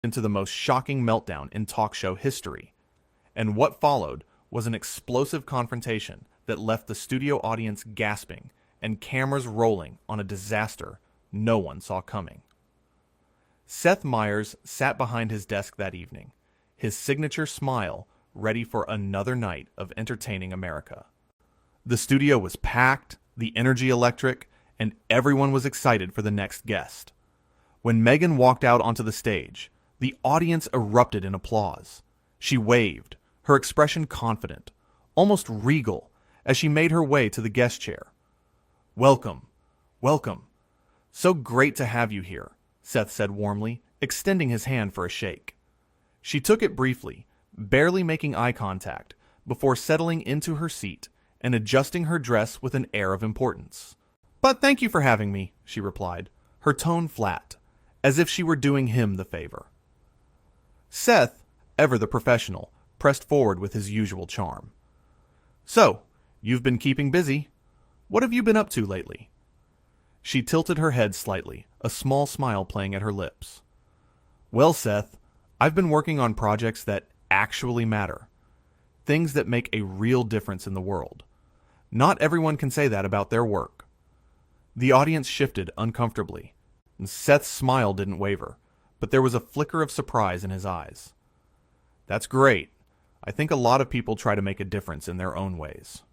into the most shocking meltdown in talk show history. And what followed was an explosive confrontation that left the studio audience gasping and cameras rolling on a disaster no one saw coming. Seth Meyers sat behind his desk that evening, his signature smile ready for another night of entertaining America. The studio was packed, the energy electric, and everyone was excited for the next guest. When Meghan walked out onto the stage, the audience erupted in applause. She waved, her expression confident, almost regal, as she made her way to the guest chair. "Welcome, welcome. So great to have you here," Seth said warmly, extending his hand for a shake. She took it briefly, barely making eye contact, before settling into her seat and adjusting her dress with an air of importance. "But thank you for having me," she replied, her tone flat, as if she were doing him the favor. Seth, ever the professional, pressed forward with his usual charm. "So, you've been keeping busy. What have you been up to lately?" She tilted her head slightly, a small smile playing at her lips. "Well, Seth, I've been working on projects that actually matter. Things that make a real difference in the world. Not everyone can say that about their work." The audience shifted uncomfortably, and Seth's smile didn't waver, but there was a flicker of surprise in his eyes. "That's great. I think a lot of people try to make a difference in their own ways."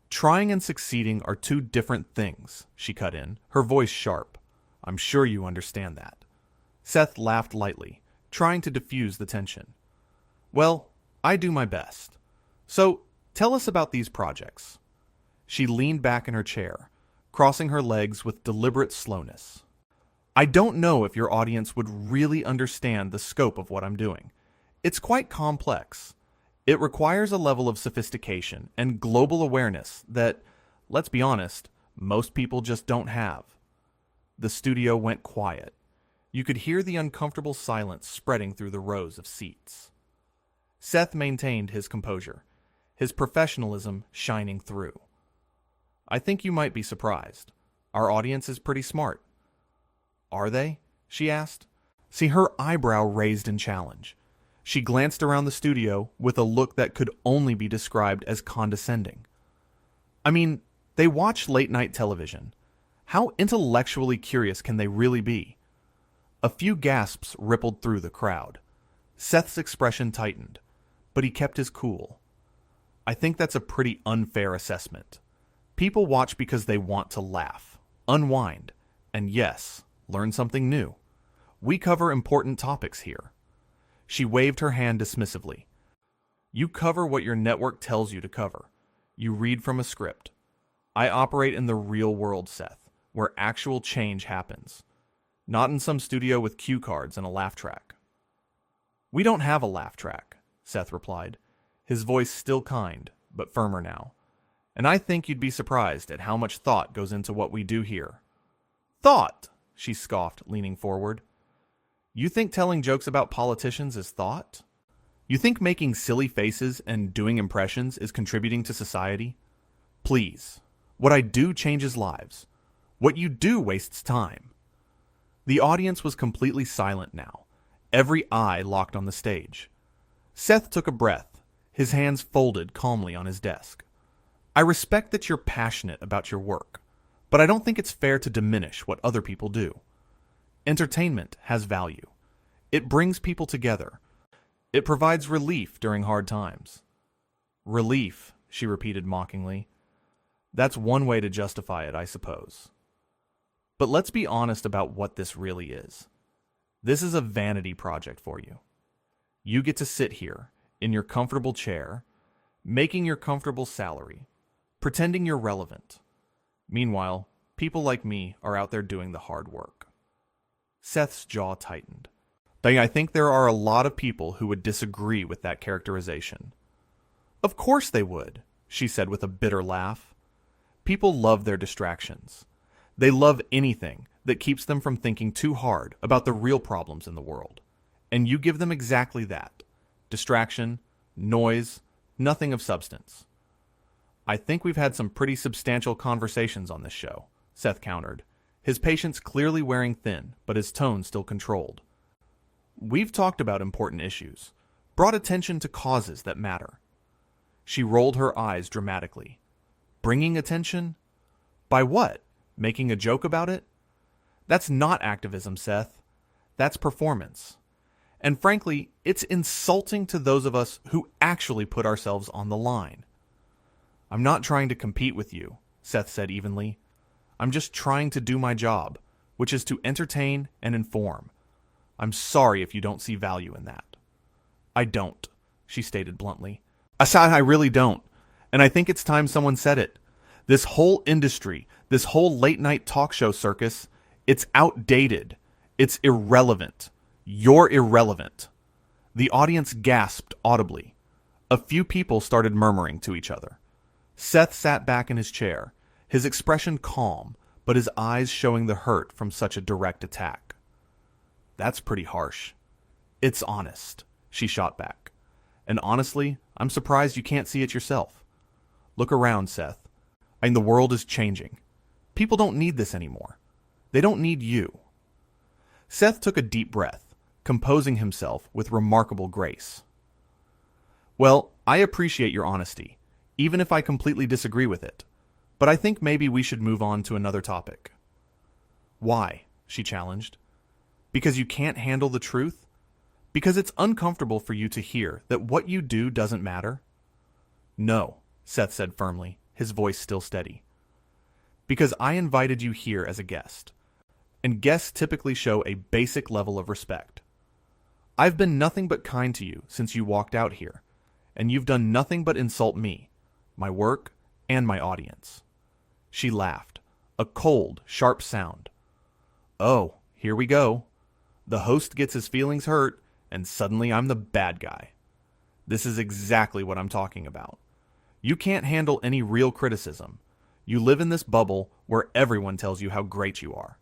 "Trying and succeeding are two different things," she cut in, her voice sharp. "I'm sure you understand that." Seth laughed lightly, trying to diffuse the tension. "Well, I do my best. So, tell us about these projects." She leaned back in her chair, crossing her legs with deliberate slowness. "I don't know if your audience would really understand the scope of what I'm doing. It's quite complex. It requires a level of sophistication and global awareness that, let's be honest, most people just don't have." The studio went quiet. You could hear the uncomfortable silence spreading through the rows of seats. Seth maintained his composure, his professionalism shining through. "I think you might be surprised. Our audience is pretty smart." "Are they?" she asked. See, her eyebrow raised in challenge. She glanced around the studio with a look that could only be described as condescending. "I mean, they watch late-night television. How intellectually curious can they really be?" A few gasps rippled through the crowd. Seth's expression tightened, but he kept his cool. "I think that's a pretty unfair assessment. People watch because they want to laugh, unwind, and yes, learn something new. We cover important topics here." She waved her hand dismissively. "You cover what your network tells you to cover. You read from a script. I operate in the real world, Seth, where actual change happens. Not in some studio with cue cards and a laugh track." "We don't have a laugh track," Seth replied, his voice still kind, but firmer now. "And I think you'd be surprised at how much thought goes into what we do here." "Thought?" she scoffed, leaning forward. "You think telling jokes about politicians is thought? You think making silly faces and doing impressions is contributing to society? Please, what I do changes lives. What you do wastes time." The audience was completely silent now, every eye locked on the stage. Seth took a breath, his hands folded calmly on his desk. "I respect that you're passionate about your work, but I don't think it's fair to diminish what other people do. Entertainment has value. It brings people together. It provides relief during hard times." "Relief," she repeated mockingly. "That's one way to justify it, I suppose. But let's be honest about what this really is. This is a vanity project for you. You get to sit here, in your comfortable chair, making your comfortable salary, pretending you're relevant. Meanwhile, people like me are out there doing the hard work." Seth's jaw tightened. "I think there are a lot of people who would disagree with that characterization." "Of course they would," she said with a bitter laugh. "People love their distractions. They love anything that keeps them from thinking too hard about the real problems in the world. And you give them exactly that. Distraction, noise, nothing of substance." "I think we've had some pretty substantial conversations on this show," Seth countered, his patience clearly wearing thin, but his tone still controlled. We've talked about important issues, brought attention to causes that matter. She rolled her eyes dramatically. Bringing attention? By what? Making a joke about it? That's not activism, Seth. That's performance. And frankly, it's insulting to those of us who actually put ourselves on the line. I'm not trying to compete with you, Seth said evenly. I'm just trying to do my job, which is to entertain and inform. I'm sorry if you don't see value in that. I don't, she stated bluntly. I really don't. And I think it's time someone said it. This whole industry, this whole late-night talk show circus, it's outdated. It's irrelevant. You're irrelevant. The audience gasped audibly. A few people started murmuring to each other. Seth sat back in his chair, his expression calm, but his eyes showing the hurt from such a direct attack. That's pretty harsh. It's honest, she shot back. And honestly, I'm surprised you can't see it yourself. Look around, Seth. The world is changing. People don't need this anymore. They don't need you. Seth took a deep breath, composing himself with remarkable grace. Well, I appreciate your honesty, even if I completely disagree with it. But I think maybe we should move on to another topic. Why? She challenged. Because you can't handle the truth? Because it's uncomfortable for you to hear that what you do doesn't matter? No, Seth said firmly, his voice still steady. Because I invited you here as a guest, and guests typically show a basic level of respect. I've been nothing but kind to you since you walked out here, and you've done nothing but insult me, my work, and my audience. She laughed, a cold, sharp sound. Oh, here we go. The host gets his feelings hurt, and suddenly I'm the bad guy. This is exactly what I'm talking about. You can't handle any real criticism. You live in this bubble where everyone tells you how great you are.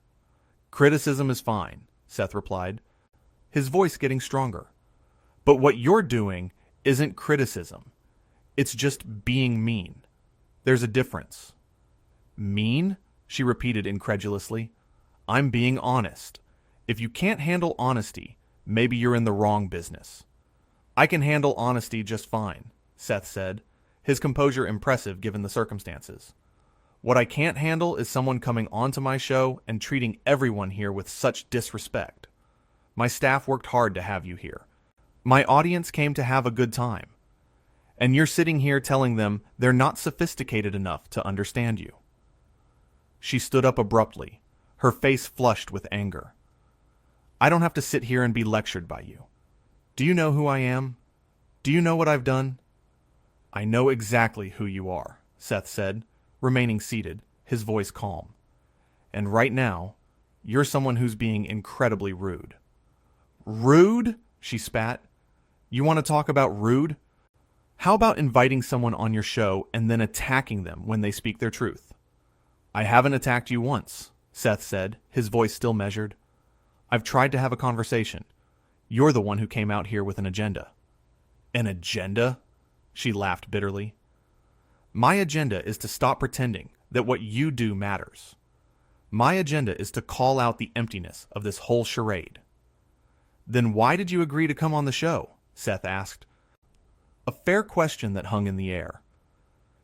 Criticism is fine, Seth replied, his voice getting stronger. But what you're doing isn't criticism. It's just being mean. There's a difference. Mean? She repeated incredulously. I'm being honest. If you can't handle honesty, maybe you're in the wrong business. I can handle honesty just fine, Seth said, his composure impressive given the circumstances. What I can't handle is someone coming onto my show and treating everyone here with such disrespect. My staff worked hard to have you here. My audience came to have a good time. And you're sitting here telling them they're not sophisticated enough to understand you. She stood up abruptly, her face flushed with anger. I don't have to sit here and be lectured by you. Do you know who I am? Do you know what I've done? I know exactly who you are, Seth said, remaining seated, his voice calm. And right now, you're someone who's being incredibly rude. Rude? She spat. You want to talk about rude? How about inviting someone on your show and then attacking them when they speak their truth? I haven't attacked you once, Seth said, his voice still measured. I've tried to have a conversation. You're the one who came out here with an agenda. An agenda? She laughed bitterly. My agenda is to stop pretending that what you do matters. My agenda is to call out the emptiness of this whole charade. Then why did you agree to come on the show? Seth asked. A fair question that hung in the air.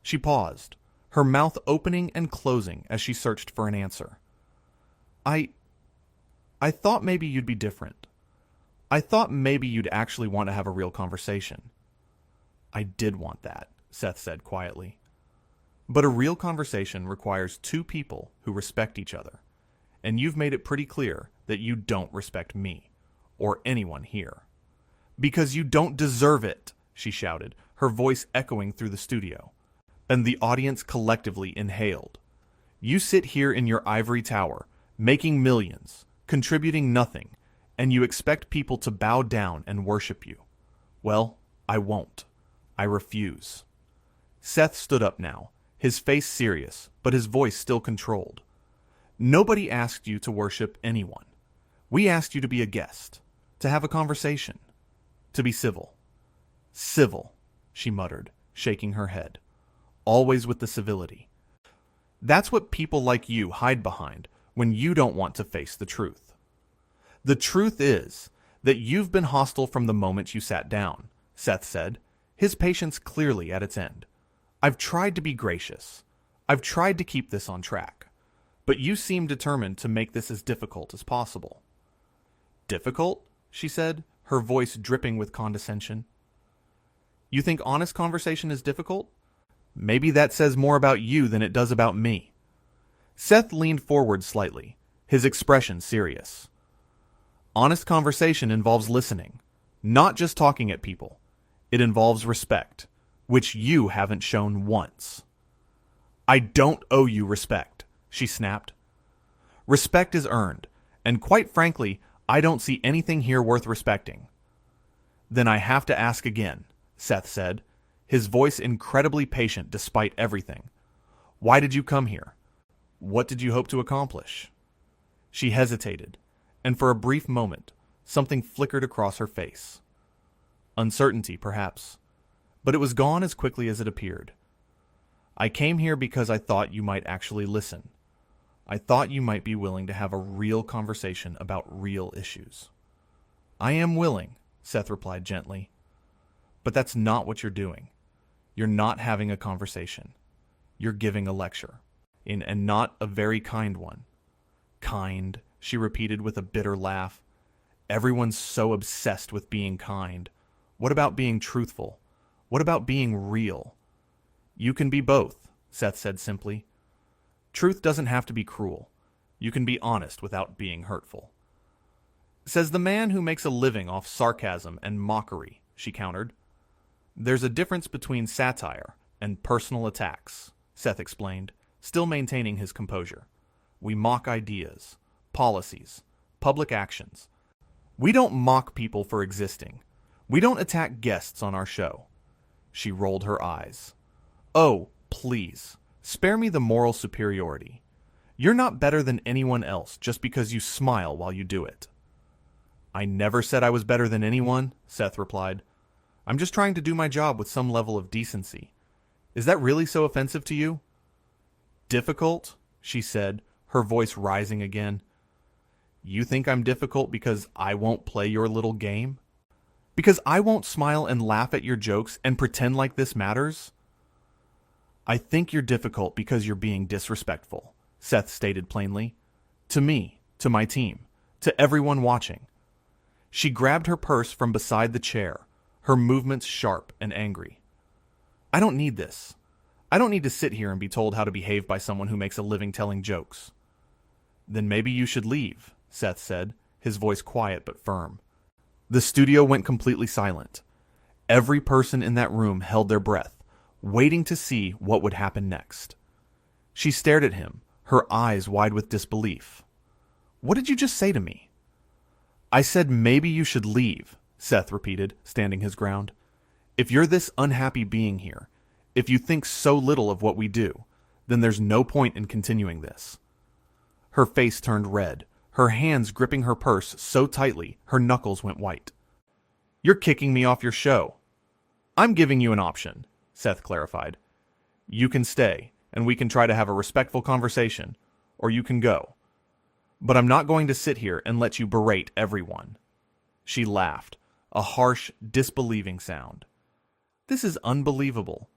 She paused, her mouth opening and closing as she searched for an answer. I thought maybe you'd be different. I thought maybe you'd actually want to have a real conversation. I did want that, Seth said quietly. But a real conversation requires two people who respect each other, and you've made it pretty clear that you don't respect me, or anyone here. Because you don't deserve it, she shouted, her voice echoing through the studio, and the audience collectively inhaled. You sit here in your ivory tower, making millions, contributing nothing, and you expect people to bow down and worship you. Well, I won't. I refuse. Seth stood up now, his face serious, but his voice still controlled. Nobody asked you to worship anyone. We asked you to be a guest, to have a conversation, to be civil. Civil, she muttered, shaking her head, always with the civility. That's what people like you hide behind when you don't want to face the truth. The truth is that you've been hostile from the moment you sat down, Seth said, his patience clearly at its end. I've tried to be gracious. I've tried to keep this on track. But you seem determined to make this as difficult as possible. Difficult? She said, her voice dripping with condescension. You think honest conversation is difficult? Maybe that says more about you than it does about me. Seth leaned forward slightly, his expression serious. Honest conversation involves listening, not just talking at people. It involves respect, which you haven't shown once. I don't owe you respect, she snapped. Respect is earned, and quite frankly, I don't see anything here worth respecting. Then I have to ask again, Seth said, his voice incredibly patient despite everything. Why did you come here? What did you hope to accomplish? She hesitated, and for a brief moment, something flickered across her face. Uncertainty, perhaps, but it was gone as quickly as it appeared. I came here because I thought you might actually listen. I thought you might be willing to have a real conversation about real issues. I am willing, Seth replied gently. But that's not what you're doing. You're not having a conversation. You're giving a lecture, and not a very kind one. Kind, she repeated with a bitter laugh. Everyone's so obsessed with being kind. What about being truthful? What about being real? You can be both, Seth said simply. Truth doesn't have to be cruel. You can be honest without being hurtful. Says the man who makes a living off sarcasm and mockery, she countered. There's a difference between satire and personal attacks, Seth explained, still maintaining his composure. We mock ideas, policies, public actions. We don't mock people for existing. We don't attack guests on our show. She rolled her eyes. Oh, please, spare me the moral superiority. You're not better than anyone else just because you smile while you do it. I never said I was better than anyone, Seth replied. I'm just trying to do my job with some level of decency. Is that really so offensive to you? Difficult, she said, her voice rising again. You think I'm difficult because I won't play your little game? Because I won't smile and laugh at your jokes and pretend like this matters? I think you're difficult because you're being disrespectful, Seth stated plainly. To me, to my team, to everyone watching. She grabbed her purse from beside the chair, her movements sharp and angry. I don't need this. I don't need to sit here and be told how to behave by someone who makes a living telling jokes. Then maybe you should leave, Seth said, his voice quiet but firm. The studio went completely silent. Every person in that room held their breath, waiting to see what would happen next. She stared at him, her eyes wide with disbelief. What did you just say to me? I said maybe you should leave, Seth repeated, standing his ground. If you're this unhappy being here, if you think so little of what we do, then there's no point in continuing this. Her face turned red, her hands gripping her purse so tightly her knuckles went white. You're kicking me off your show. I'm giving you an option, Seth clarified. You can stay, and we can try to have a respectful conversation, or you can go. But I'm not going to sit here and let you berate everyone. She laughed, a harsh, disbelieving sound. This is unbelievable.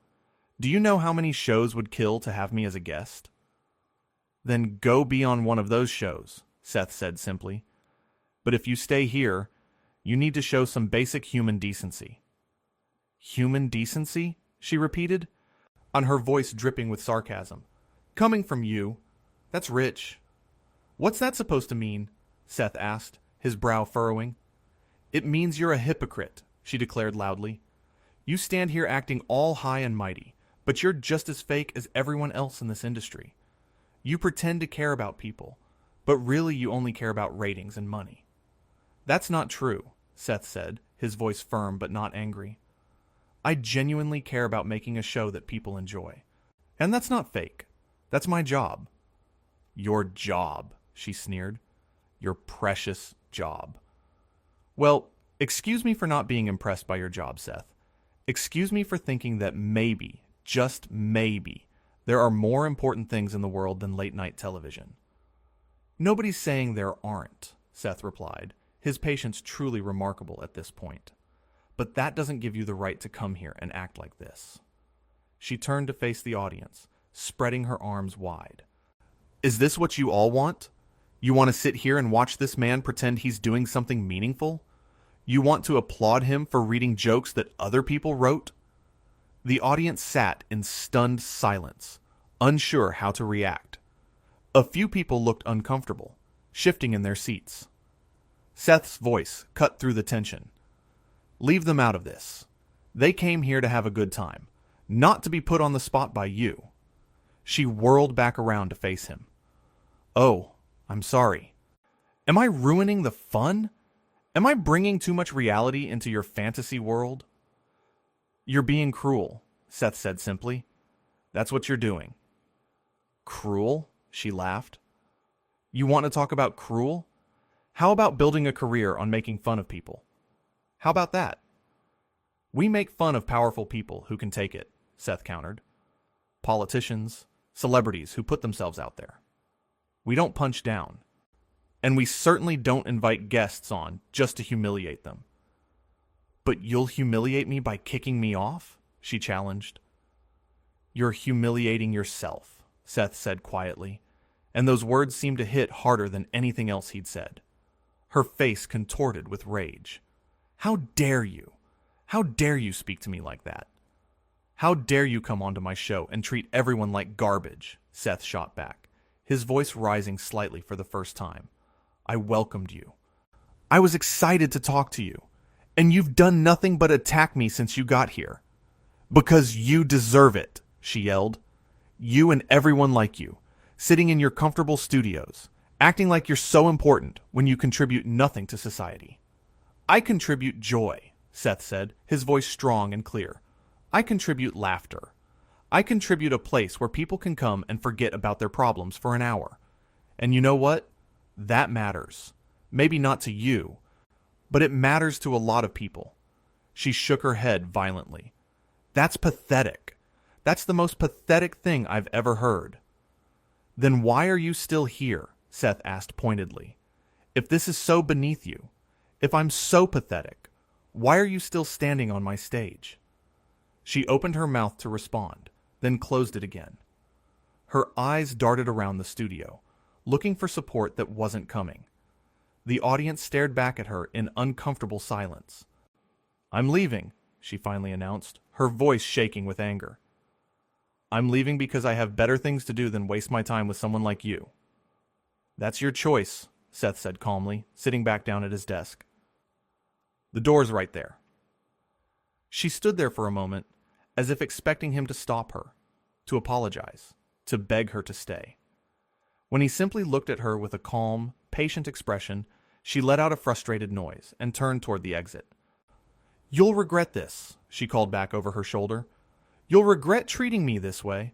Do you know how many shows would kill to have me as a guest? Then go be on one of those shows, Seth said simply. But if you stay here, you need to show some basic human decency. Human decency? She repeated, on her voice dripping with sarcasm. Coming from you. That's rich. What's that supposed to mean? Seth asked, his brow furrowing. It means you're a hypocrite, she declared loudly. You stand here acting all high and mighty, but you're just as fake as everyone else in this industry. You pretend to care about people, but really you only care about ratings and money. That's not true, Seth said, his voice firm but not angry. I genuinely care about making a show that people enjoy. And that's not fake. That's my job. Your job, she sneered. Your precious job. Well, excuse me for not being impressed by your job, Seth. Excuse me for thinking that maybe, just maybe, there are more important things in the world than late-night television. Nobody's saying there aren't, Seth replied, his patience truly remarkable at this point. But that doesn't give you the right to come here and act like this. She turned to face the audience, spreading her arms wide. Is this what you all want? You want to sit here and watch this man pretend he's doing something meaningful? You want to applaud him for reading jokes that other people wrote? The audience sat in stunned silence, unsure how to react. A few people looked uncomfortable, shifting in their seats. Seth's voice cut through the tension. Leave them out of this. They came here to have a good time, not to be put on the spot by you. She whirled back around to face him. Oh, I'm sorry. Am I ruining the fun? Am I bringing too much reality into your fantasy world? You're being cruel, Seth said simply. That's what you're doing. Cruel? She laughed. You want to talk about cruel? How about building a career on making fun of people? How about that? We make fun of powerful people who can take it, Seth countered. Politicians, celebrities who put themselves out there. We don't punch down. And we certainly don't invite guests on just to humiliate them. But you'll humiliate me by kicking me off? She challenged. You're humiliating yourself, Seth said quietly, and those words seemed to hit harder than anything else he'd said. Her face contorted with rage. How dare you? How dare you speak to me like that? How dare you come onto my show and treat everyone like garbage? Seth shot back, his voice rising slightly for the first time. I welcomed you. I was excited to talk to you. And you've done nothing but attack me since you got here. Because you deserve it, she yelled. You and everyone like you, sitting in your comfortable studios, acting like you're so important when you contribute nothing to society. I contribute joy, Seth said, his voice strong and clear. I contribute laughter. I contribute a place where people can come and forget about their problems for an hour. And you know what? That matters. Maybe not to you, but it matters to a lot of people. She shook her head violently. That's pathetic. That's the most pathetic thing I've ever heard. Then why are you still here? Seth asked pointedly. If this is so beneath you, if I'm so pathetic, why are you still standing on my stage? She opened her mouth to respond, then closed it again. Her eyes darted around the studio, looking for support that wasn't coming. The audience stared back at her in uncomfortable silence. I'm leaving, she finally announced, her voice shaking with anger. I'm leaving because I have better things to do than waste my time with someone like you. That's your choice, Seth said calmly, sitting back down at his desk. The door's right there. She stood there for a moment, as if expecting him to stop her, to apologize, to beg her to stay. When he simply looked at her with a calm, patient expression, she let out a frustrated noise and turned toward the exit. You'll regret this, she called back over her shoulder. You'll regret treating me this way.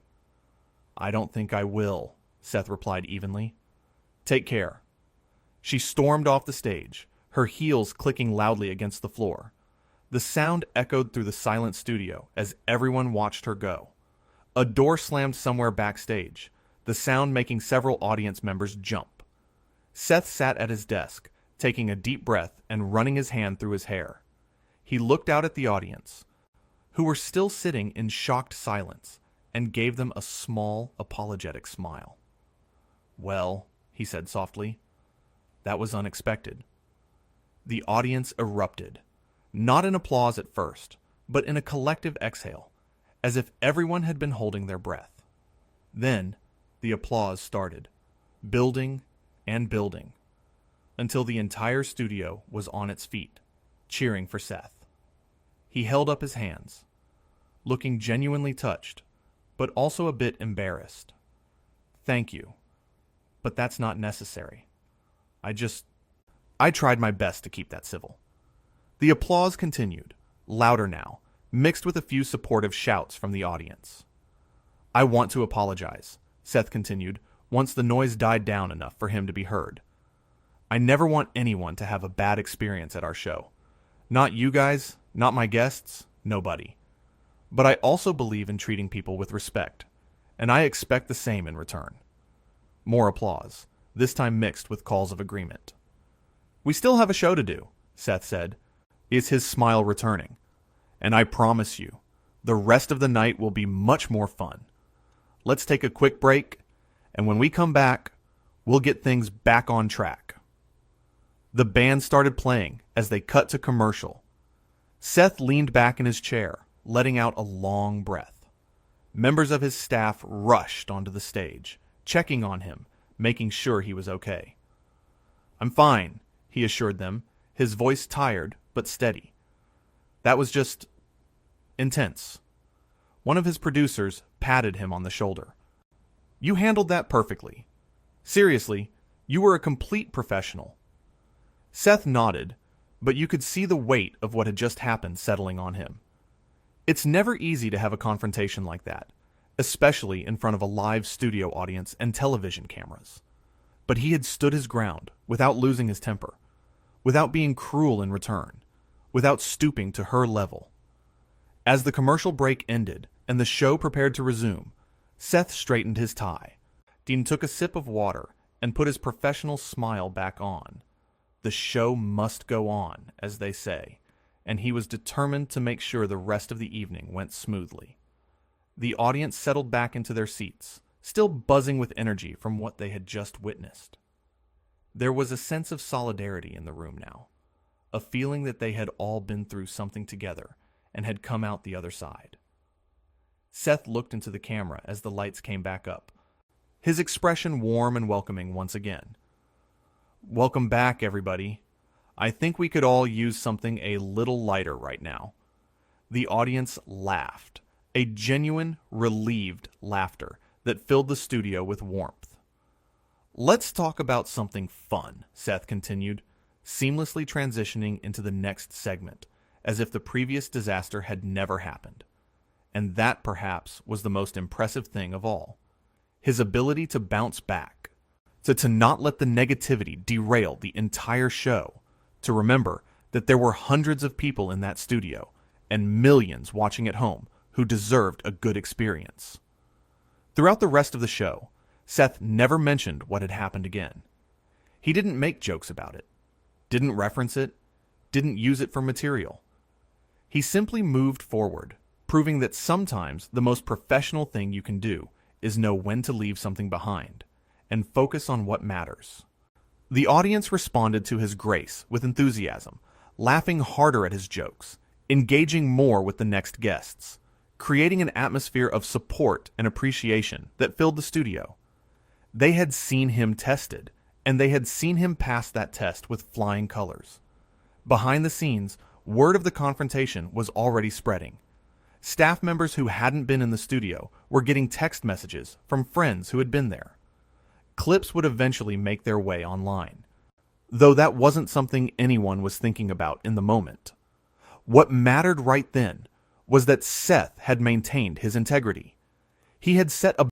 I don't think I will, Seth replied evenly. Take care. She stormed off the stage, her heels clicking loudly against the floor. The sound echoed through the silent studio as everyone watched her go. A door slammed somewhere backstage, the sound making several audience members jump. Seth sat at his desk, taking a deep breath and running his hand through his hair. He looked out at the audience, who were still sitting in shocked silence, and gave them a small, apologetic smile. Well, he said softly, that was unexpected. The audience erupted, not in applause at first, but in a collective exhale, as if everyone had been holding their breath. Then, the applause started, building and building, until the entire studio was on its feet, cheering for Seth. He held up his hands, looking genuinely touched, but also a bit embarrassed. Thank you, but that's not necessary. I tried my best to keep that civil. The applause continued, louder now, mixed with a few supportive shouts from the audience. I want to apologize, Seth continued, once the noise died down enough for him to be heard. I never want anyone to have a bad experience at our show. Not you guys, not my guests, nobody. But I also believe in treating people with respect, and I expect the same in return. More applause, this time mixed with calls of agreement. We still have a show to do, Seth said. Is his smile returning? And I promise you, the rest of the night will be much more fun. Let's take a quick break, and when we come back, we'll get things back on track. The band started playing as they cut to commercial. Seth leaned back in his chair, letting out a long breath. Members of his staff rushed onto the stage, checking on him, making sure he was okay. I'm fine, he assured them, his voice tired but steady. That was just intense. One of his producers patted him on the shoulder. You handled that perfectly. Seriously, you were a complete professional. Seth nodded, but you could see the weight of what had just happened settling on him. It's never easy to have a confrontation like that, especially in front of a live studio audience and television cameras. But he had stood his ground without losing his temper, without being cruel in return, without stooping to her level. As the commercial break ended and the show prepared to resume, Seth straightened his tie. Dean took a sip of water and put his professional smile back on. The show must go on, as they say, and he was determined to make sure the rest of the evening went smoothly. The audience settled back into their seats, still buzzing with energy from what they had just witnessed. There was a sense of solidarity in the room now, a feeling that they had all been through something together and had come out the other side. Seth looked into the camera as the lights came back up, his expression warm and welcoming once again. Welcome back, everybody. I think we could all use something a little lighter right now. The audience laughed, a genuine, relieved laughter that filled the studio with warmth. Let's talk about something fun, Seth continued, seamlessly transitioning into the next segment, as if the previous disaster had never happened. And that, perhaps, was the most impressive thing of all. His ability to bounce back, to not let the negativity derail the entire show, to remember that there were hundreds of people in that studio and millions watching at home who deserved a good experience. Throughout the rest of the show, Seth never mentioned what had happened again. He didn't make jokes about it, didn't reference it, didn't use it for material. He simply moved forward, proving that sometimes the most professional thing you can do is know when to leave something behind and focus on what matters. The audience responded to his grace with enthusiasm, laughing harder at his jokes, engaging more with the next guests, creating an atmosphere of support and appreciation that filled the studio. They had seen him tested, and they had seen him pass that test with flying colors. Behind the scenes, word of the confrontation was already spreading. Staff members who hadn't been in the studio were getting text messages from friends who had been there. Clips would eventually make their way online, though that wasn't something anyone was thinking about in the moment. What mattered right then was that Seth had maintained his integrity. He had set a